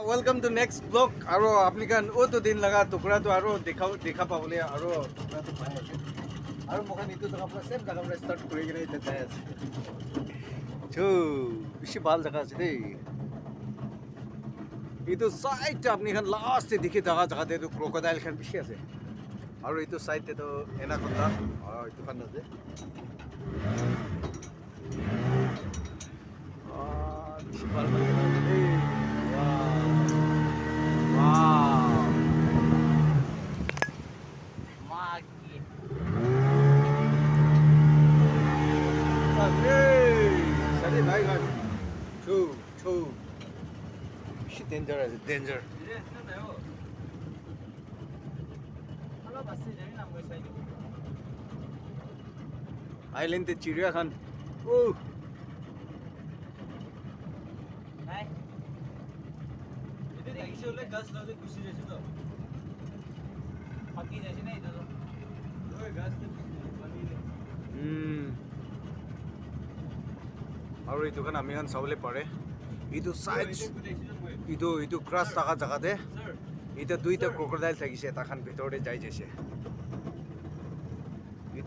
Welcome to next blog আৰু আপুনি কান অ'টো দিন লগা টুকুৰাটো আৰু দেখা পাবলৈ আৰু টুকুৰাটো পাই আছে আৰু মোক এইটো জেগাৰ পৰা চেম জেগাৰ পৰা ষ্টাৰ্ট কৰি কিনে এতিয়া যাই আছে বেছি ভাল জেগা আছে দেই এইটো চাইড আপুনি খান লাষ্ট দেখি থকা জেগাতে এইটো ক্ৰকডাইল খান বেছি আছে আৰু এইটো চাইডেতো এনাকন্দা এইটো খান আছে বেছি ভাল লাগে দেই Sali bhai gan. Two. She danger is danger. Island te Chiria Khan. Oh. itu দেখি ওলে গাছ লাউতে গুছি যাচ্ছে তো ফাঁকি যাচ্ছে না এটা তো ওই গাছ তো পানি আৰু এই দোকান আমি এখন চাবলৈ পাৰে এইটো চাইড এইটো ক্ৰাছ থকা জেগাতে এতিয়া দুইটা ক্ৰকডাইল থাকিছে তাখান ভিতৰতে যাই যাইছে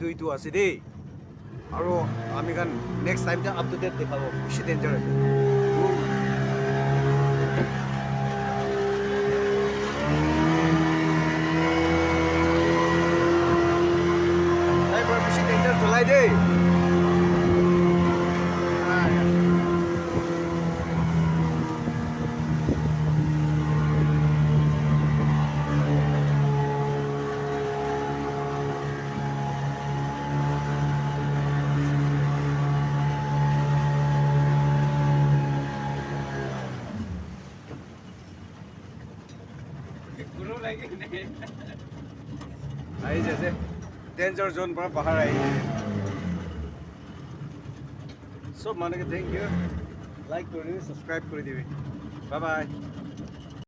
এইটো আছে দেই আৰু আমি খান next time up to date দেখাব বেছি ডেঞ্জাৰ আছে বেছি ডেঞ্জাৰ চলাই দেই কোনো লাগে নেই আহি যাইছে ডেঞ্জাৰ জোন পৰা বাহিৰ আহি চব মানুহকে থেংক ইউ লাইক কৰি দিবি ছাবস্ক্ৰাইব কৰি দিবি বাই বাই